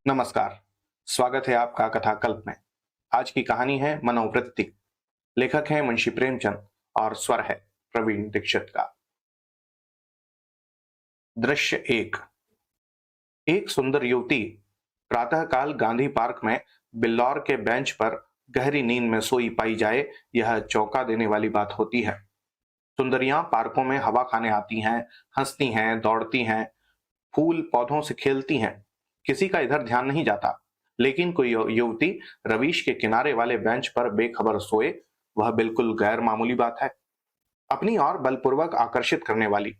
नमस्कार। स्वागत है आपका कथा कल्प में। आज की कहानी है मनोवृत्ति। लेखक हैं मुंशी प्रेमचंद और स्वर है प्रवीण दीक्षित का। दृश्य एक सुंदर युवती प्रातःकाल गांधी पार्क में बिल्लौर के बेंच पर गहरी नींद में सोई पाई जाए, यह चौंका देने वाली बात होती है। सुंदरियां पार्कों में हवा खाने आती हैं, हंसती हैं, दौड़ती हैं, फूल पौधों से खेलती हैं, किसी का इधर ध्यान नहीं जाता। लेकिन कोई युवती रवीश के किनारे वाले बेंच पर बेखबर सोए, वह बिल्कुल गैर मामूली बात है, अपनी ओर बलपूर्वक आकर्षित करने वाली।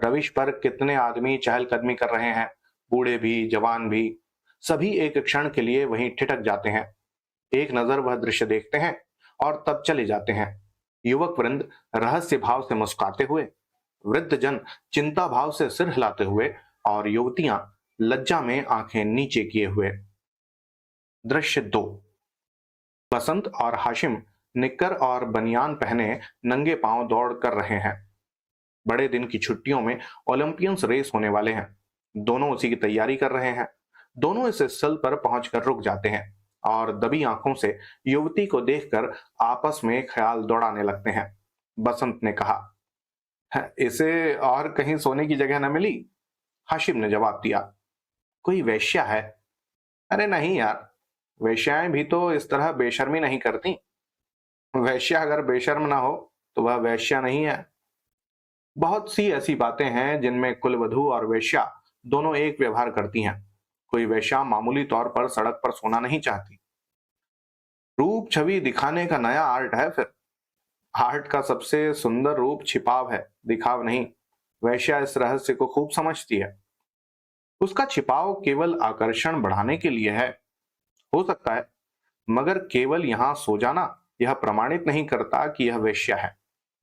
रवीश पर कितने आदमी चहलकदमी कर रहे हैं, बूढ़े भी जवान भी, सभी एक क्षण के लिए वहीं ठिठक जाते हैं। एक नजर वह दृश्य देखते हैं और तब चले जाते हैं। युवक वृंद रहस्य भाव से मुस्कुराते हुए, वृद्ध जन चिंता भाव से सिर हिलाते हुए और युवतियां लज्जा में आंखें नीचे किए हुए। दृश्य 2। बसंत और हाशिम निक्कर और बनियान पहने नंगे पांव दौड़ कर रहे हैं। बड़े दिन की छुट्टियों में ओलंपियंस रेस होने वाले हैं। दोनों उसी की तैयारी कर रहे हैं। दोनों इस स्थल पर पहुंचकर रुक जाते हैं और दबी आंखों से युवती को देखकर आपस में ख्याल दौड़ाने लगते हैं। बसंत ने कहा, इसे और कहीं सोने की जगह न मिली?" हाशिम ने जवाब दिया, "कोई वेश्या है?" "अरे नहीं यार, वेश्याएं भी तो इस तरह बेशर्मी नहीं करती। वेश्या अगर बेशर्म ना हो तो वह वेश्या नहीं है। बहुत सी ऐसी बातें हैं जिनमें कुलवधू और वेश्या दोनों एक व्यवहार करती हैं। कोई वेश्या मामूली तौर पर सड़क पर सोना नहीं चाहती। रूप छवि दिखाने का नया आर्ट है। फिर आर्ट का सबसे सुंदर रूप छिपाव है, दिखाव नहीं। वेश्या इस रहस्य को खूब समझती है। उसका छिपाव केवल आकर्षण बढ़ाने के लिए है, हो सकता है, मगर केवल यहां सो जाना यह प्रमाणित नहीं करता कि यह वेश्या है।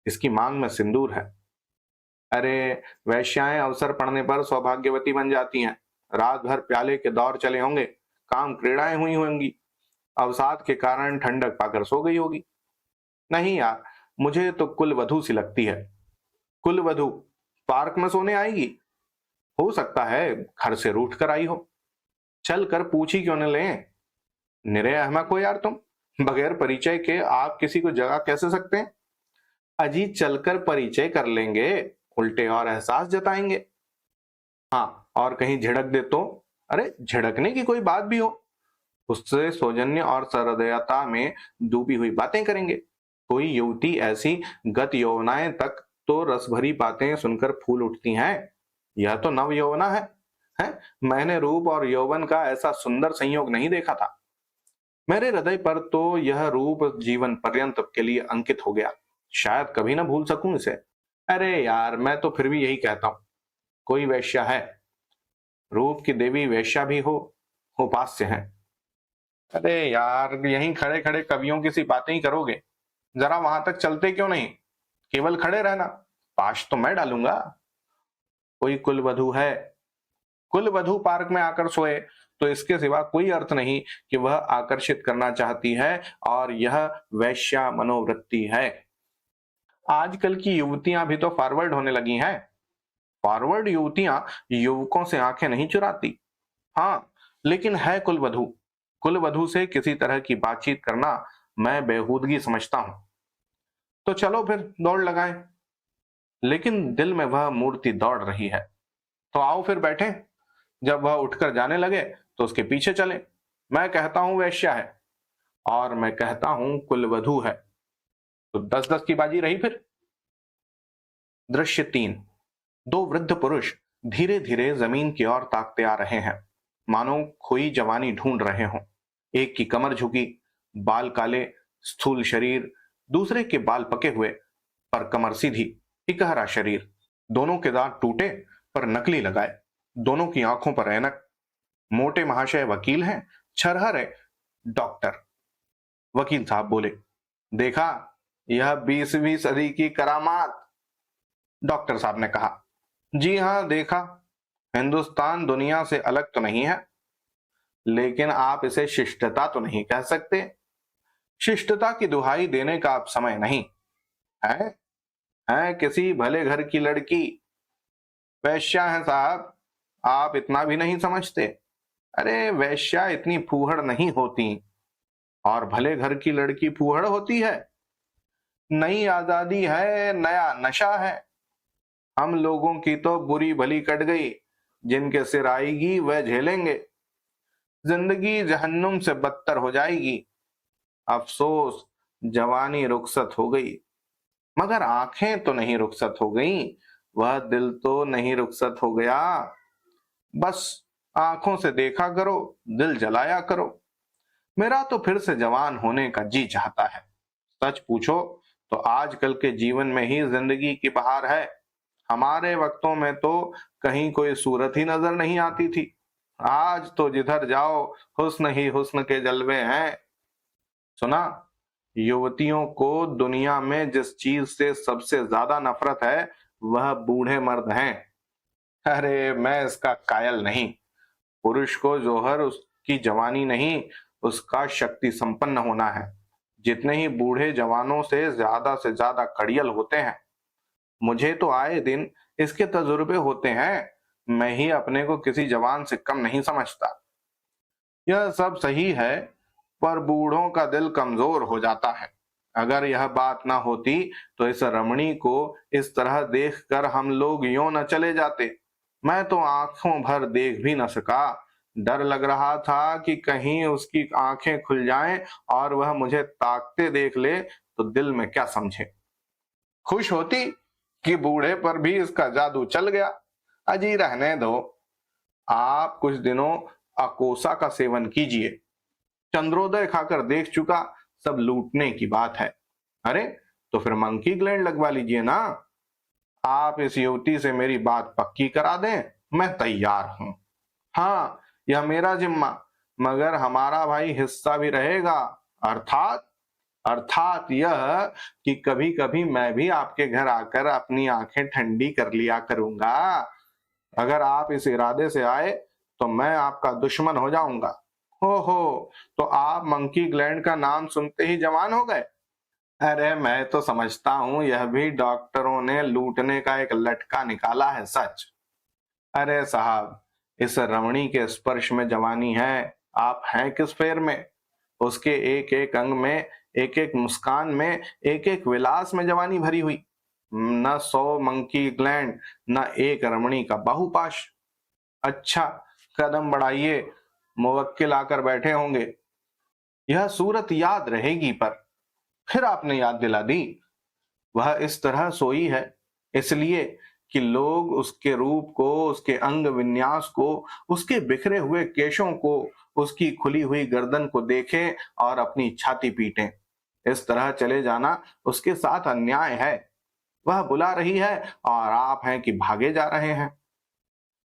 इसकी मांग में सिंदूर है। अरे, वेश्याएं अवसर पड़ने पर सौभाग्यवती बन जाती हैं। रात भर प्याले के दौर चले होंगे, काम क्रीड़ाएं हुई होंगी, अवसाद के कारण ठंडक पाकर सो गई होगी। नहीं यार, मुझे तो कुलवधू सी लगती है। कुलवधू पार्क में सोने आएगी? हो सकता है घर से रूठ कर आई हो। चल कर पूछ ही क्यों न लें। निरे अहमक हो यार तुम, बगैर परिचय के आप किसी को जगा कैसे सकते हैं? अजी चलकर परिचय कर लेंगे, उल्टे और एहसास जताएंगे। हाँ, और कहीं झिड़क दे तो? अरे झिड़कने की कोई बात भी हो, उससे सौजन्य और सहृदयता में डूबी हुई बातें करेंगे। कोई युवती ऐसी गत यौवनाएं तक तो रस भरी बातें सुनकर फूल उठती हैं। यह तो नव यौवना है? मैंने रूप और यौवन का ऐसा सुंदर संयोग नहीं देखा था। मेरे हृदय पर तो यह रूप जीवन पर्यंत के लिए अंकित हो गया। शायद कभी ना भूल सकूं इसे। अरे यार, मैं तो फिर भी यही कहता हूं, कोई वेश्या है। रूप की देवी वेश्या भी हो, उपास्य है। अरे यार, यहीं खड़े खड़े कवियों की सी बातें ही करोगे। जरा वहां तक चलते क्यों नहीं? केवल खड़े रहना, पाश तो मैं डालूंगा। कोई कुलवधू है? कुलवधू पार्क में आकर सोए तो इसके सिवा कोई अर्थ नहीं कि वह आकर्षित करना चाहती है, और यह वैश्या मनोवृत्ति है। आजकल की युवतियां भी तो फॉरवर्ड होने लगी हैं। फॉरवर्ड युवतियां युवकों से आंखें नहीं चुराती। हाँ, लेकिन है कुलवधू। कुलवधू से किसी तरह की बातचीत करना मैं बेहूदगी समझता हूं। तो चलो फिर दौड़ लगाएं। लेकिन दिल में वह मूर्ति दौड़ रही है। तो आओ फिर बैठें। जब वह उठकर जाने लगे तो उसके पीछे चले। मैं कहता हूं वेश्या है, और मैं कहता हूं कुलवधू है। तो 10-10 की बाजी रही फिर। दृश्य 3। दो वृद्ध पुरुष धीरे धीरे जमीन की ओर ताकते आ रहे हैं, मानो खोई जवानी ढूंढ रहे हों। एक की कमर झुकी, बाल काले, स्थूल शरीर। दूसरे के बाल पके हुए पर कमर सीधी, इकहरा शरीर। दोनों के दांत टूटे पर नकली लगाए। दोनों की आंखों पर ऐनक। मोटे महाशय वकील हैं, छरहरे डॉक्टर। वकील साहब बोले, देखा, यह 20वीं सदी की करामात। डॉक्टर साहब ने कहा, जी हां देखा। हिंदुस्तान दुनिया से अलग तो नहीं है, लेकिन आप इसे शिष्टता तो नहीं कह सकते। शिष्टता की दुहाई देने का अब समय नहीं है। है किसी भले घर की लड़की। वेश्या है साहब, आप इतना भी नहीं समझते? अरे वेश्या इतनी फूहड़ नहीं होती, और भले घर की लड़की फूहड़ होती है। नई आजादी है, नया नशा है। हम लोगों की तो बुरी भली कट गई, जिनके सिर आएगी वह झेलेंगे। जिंदगी जहन्नुम से बदतर हो जाएगी। अफसोस, जवानी रुखसत हो गई। मगर आंखें तो नहीं रुखसत हो गईं, वह दिल तो नहीं रुखसत हो गया। बस आंखों से देखा करो, दिल जलाया करो। मेरा तो फिर से जवान होने का जी चाहता है। सच पूछो तो आजकल के जीवन में ही जिंदगी की बहार है। हमारे वक्तों में तो कहीं कोई सूरत ही नजर नहीं आती थी। आज तो जिधर जाओ हुस्न ही हुस्न के जलवे हैं। सुना, युवतियों को दुनिया में जिस चीज से सबसे ज्यादा नफरत है वह बूढ़े मर्द हैं। अरे मैं इसका कायल नहीं। पुरुष को जोहर उसकी जवानी नहीं, उसका शक्ति संपन्न होना है। जितने ही बूढ़े जवानों से ज्यादा कड़ियल होते हैं। मुझे तो आए दिन इसके तजुर्बे होते हैं। मैं ही अपने को किसी जवान से कम नहीं समझता। यह सब सही है, पर बूढ़ों का दिल कमजोर हो जाता है। अगर यह बात ना होती तो इस रमणी को इस तरह देखकर हम लोग यूं न चले जाते। मैं तो आंखों भर देख भी न सका। डर लग रहा था कि कहीं उसकी आंखें खुल जाएं और वह मुझे ताकते देख ले तो दिल में क्या समझे। खुश होती कि बूढ़े पर भी इसका जादू चल गया। अजी रहने दो। आप कुछ दिनों अकोसा का सेवन कीजिए। चंद्रोदय खाकर देख चुका, सब लूटने की बात है। अरे तो फिर मंकी ग्लैंड लगवा लीजिए ना। आप इस युवती से मेरी बात पक्की करा दें, मैं तैयार हूं। हाँ, यह मेरा जिम्मा, मगर हमारा भाई हिस्सा भी रहेगा। अर्थात अर्थात यह कि कभी कभी मैं भी आपके घर आकर अपनी आंखें ठंडी कर लिया करूंगा। अगर आप इस इरादे से आए तो मैं आपका दुश्मन हो जाऊंगा। हो, तो आप मंकी ग्लैंड का नाम सुनते ही जवान हो गए? अरे मैं तो समझता हूं यह भी डॉक्टरों ने लूटने का एक लटका निकाला है। सच। अरे साहब, इस रमणी के स्पर्श में जवानी है। आप हैं किस फेर में? उसके एक एक अंग में, एक एक मुस्कान में, एक एक विलास में जवानी भरी हुई। न 100 मंकी ग्लैंड, न एक रमणी का बाहुपाश। अच्छा, कदम बढ़ाइए, मुवक्किल आकर बैठे होंगे। यह सूरत याद रहेगी। पर फिर आपने याद दिला दी। वह इस तरह सोई है इसलिए कि लोग उसके रूप को, उसके अंग विन्यास को, उसके बिखरे हुए केशों को, उसकी खुली हुई गर्दन को देखें और अपनी छाती पीटें। इस तरह चले जाना उसके साथ अन्याय है। वह बुला रही है और आप हैं कि भागे जा रहे हैं।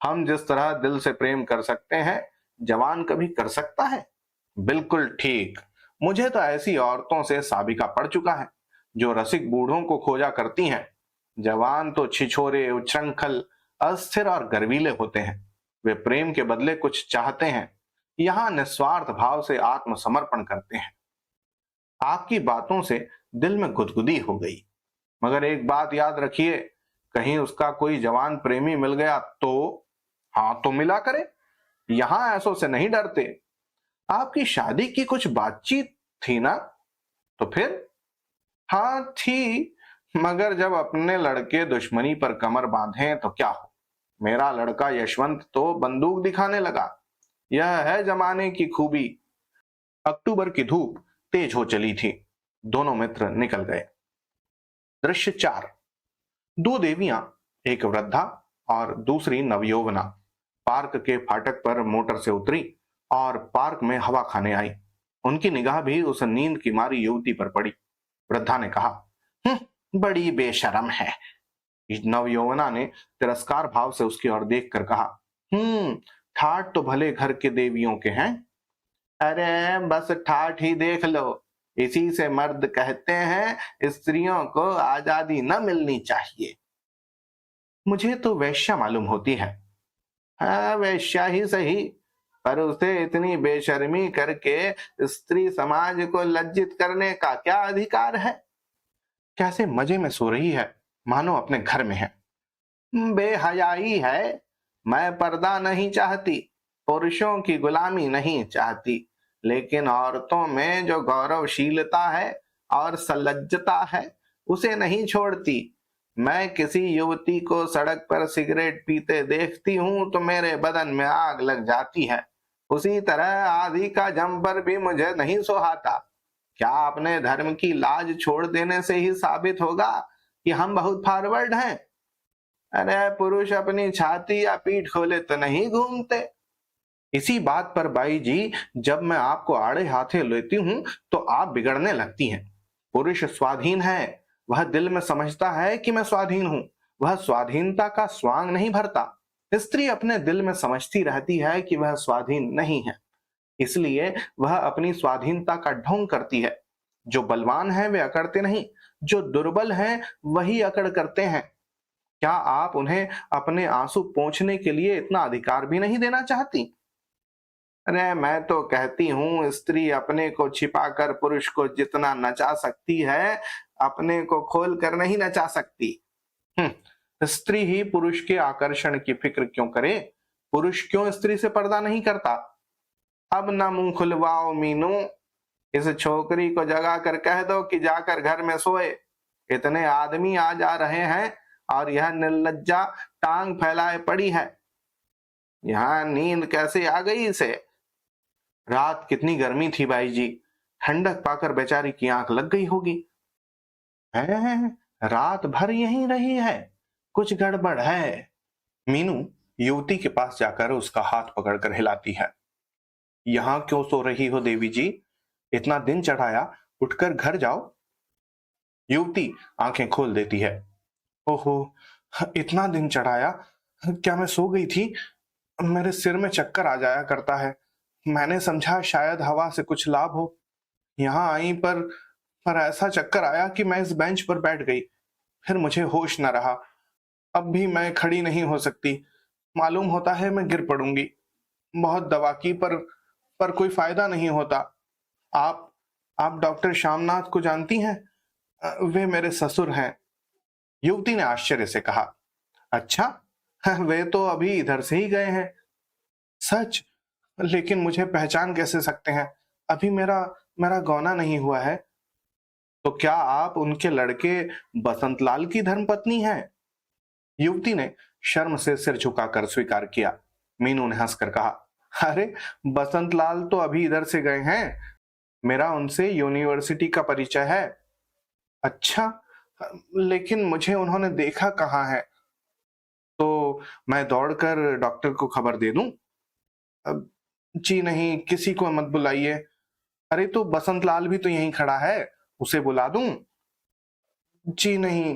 हम जिस तरह दिल से प्रेम कर सकते हैं, जवान कभी कर सकता है? बिल्कुल ठीक। मुझे तो ऐसी औरतों से साबिका पड़ चुका है जो रसिक बूढ़ों को खोजा करती हैं। जवान तो छिछोरे, उच्छृंखल, अस्थिर और गर्वीले होते हैं। वे प्रेम के बदले कुछ चाहते हैं, यहाँ निस्वार्थ भाव से आत्मसमर्पण करते हैं। आपकी बातों से दिल में गुदगुदी हो गई। मगर एक बात याद रखिए, कहीं उसका कोई जवान प्रेमी मिल गया तो? हाँ तो मिला करे, यहाँ ऐसों से नहीं डरते। आपकी शादी की कुछ बातचीत थी ना? तो फिर? हाँ थी, मगर जब अपने लड़के दुश्मनी पर कमर बांधे तो क्या हो। मेरा लड़का यशवंत तो बंदूक दिखाने लगा। यह है जमाने की खूबी। अक्टूबर की धूप तेज हो चली थी। दोनों मित्र निकल गए। दृश्य 4। दो देवियां, एक वृद्धा और दूसरी नवयौवना, पार्क के फाटक पर मोटर से उतरी और पार्क में हवा खाने आई। उनकी निगाह भी उस नींद की मारी युवती पर पड़ी। वृद्धा ने कहा, बड़ी बेशरम है। नवयौवना ने तिरस्कार भाव से उसकी ओर देखकर कहा, ठाठ तो भले घर के देवियों के हैं। अरे बस ठाठ ही देख लो, इसी से मर्द कहते हैं स्त्रियों को आजादी न मिलनी चाहिए। मुझे तो वैश्या मालूम होती है। हाँ वैश्या ही सही, पर उसे इतनी बेशर्मी करके स्त्री समाज को लज्जित करने का क्या अधिकार है? कैसे मजे में सो रही है, मानो अपने घर में है। बेहयाई है। मैं पर्दा नहीं चाहती, पुरुषों की गुलामी नहीं चाहती, लेकिन औरतों में जो गौरवशीलता है और सलज्जता है उसे नहीं छोड़ती। मैं किसी युवती को सड़क पर सिगरेट पीते देखती हूँ तो मेरे बदन में आग लग जाती है। उसी तरह आदि का जम्पर भी मुझे नहीं सुहाता। क्या अपने धर्म की लाज छोड़ देने से ही साबित होगा कि हम बहुत फॉरवर्ड हैं? अरे पुरुष अपनी छाती या पीठ खोले तो नहीं घूमते। इसी बात पर बाई जी, जब मैं आपको आड़े हाथे लेती हूँ तो आप बिगड़ने लगती हैं। पुरुष स्वाधीन है, वह दिल में समझता है कि मैं स्वाधीन हूँ, वह स्वाधीनता का स्वांग नहीं भरता। स्त्री अपने दिल में समझती रहती है कि वह स्वाधीन नहीं है, इसलिए वह अपनी स्वाधीनता का ढोंग करती है। जो बलवान है वे अकड़ते नहीं, जो दुर्बल हैं वही अकड़ करते हैं। क्या आप उन्हें अपने आंसू पोंछने के लिए इतना अधिकार भी नहीं देना चाहती? अरे मैं तो कहती हूँ, स्त्री अपने को छिपाकर पुरुष को जितना नचा सकती है, अपने को खोल कर नहीं नचा सकती। स्त्री ही पुरुष के आकर्षण की फिक्र क्यों करे? पुरुष क्यों स्त्री से पर्दा नहीं करता? अब ना मुंह खुलवाओ मीनू, इस छोकरी को जगा कर कह दो कि जाकर घर में सोए। इतने आदमी आ जा रहे हैं और यह निर्लज्जा टांग फैलाए पड़ी है। यहाँ नींद कैसे आ गई इसे? रात कितनी गर्मी थी बाई जी, ठंडक पाकर बेचारी की आंख लग गई होगी। है, रात भर यहीं रही है, कुछ गड़बड़ है। मीनू युवती के पास जाकर उसका हाथ पकड़कर हिलाती है। यहाँ क्यों सो रही हो देवी जी? इतना दिन चढ़ाया, उठकर घर जाओ। युवती आंखें खोल देती है। ओहो, इतना दिन चढ़ाया, क्या मैं सो गई थी? मेरे सिर में चक्कर आ जाया करता है। मैंने समझा शायद हवा से कुछ लाभ हो। यहाँ आई पर ऐसा चक्कर आया कि मैं इस बेंच पर बैठ गई, फिर मुझे होश न रहा। अब भी मैं खड़ी नहीं हो सकती, मालूम होता है मैं गिर पड़ूंगी। बहुत दवा की पर कोई फायदा नहीं होता। आप आप डॉक्टर श्यामनाथ को जानती हैं? वे मेरे ससुर हैं। युवती ने आश्चर्य से कहा। अच्छा, वे तो अभी इधर से ही गए हैं। सच? लेकिन मुझे पहचान कैसे सकते हैं? अभी मेरा मेरा गौना नहीं हुआ है। तो क्या आप उनके लड़के बसंतलाल की धर्मपत्नी हैं? युवती ने शर्म से सिर झुकाकर स्वीकार किया। मीनू ने हंसकर कहा, अरे बसंतलाल तो अभी इधर से गए हैं, मेरा उनसे यूनिवर्सिटी का परिचय है। अच्छा, लेकिन मुझे उन्होंने देखा कहाँ है? तो मैं दौड़कर डॉक्टर को खबर दे दूं? जी नहीं, किसी को मत बुलाइए। अरे तो बसंतलाल भी तो यहीं खड़ा है, उसे बुला दूं? जी नहीं।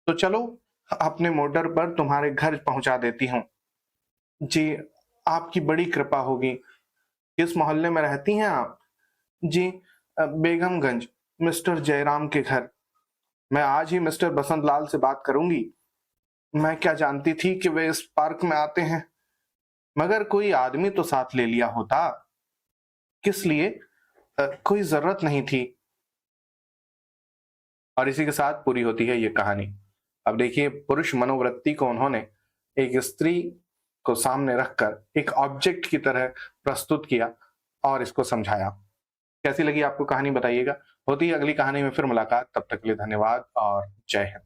तो चलो, अपने मोटर पर तुम्हारे घर पहुंचा देती हूँ। जी, आपकी बड़ी कृपा होगी। किस मोहल्ले में रहती हैं आप? जी, बेगमगंज, मिस्टर जयराम के घर। मैं आज ही मिस्टर बसंतलाल से बात करूंगी। मैं क्या जानती थी कि वे इस पार्क में आते हैं, मगर कोई आदमी तो साथ ले लिया होता। किस लिए? कोई जरूरत नहीं थी। और इसी के साथ पूरी होती है ये कहानी। अब देखिए, पुरुष मनोवृत्ति को उन्होंने एक स्त्री को सामने रखकर एक ऑब्जेक्ट की तरह प्रस्तुत किया और इसको समझाया। कैसी लगी आपको कहानी बताइएगा। होती है अगली कहानी में फिर मुलाकात, तब तक के लिए धन्यवाद और जय हिंद।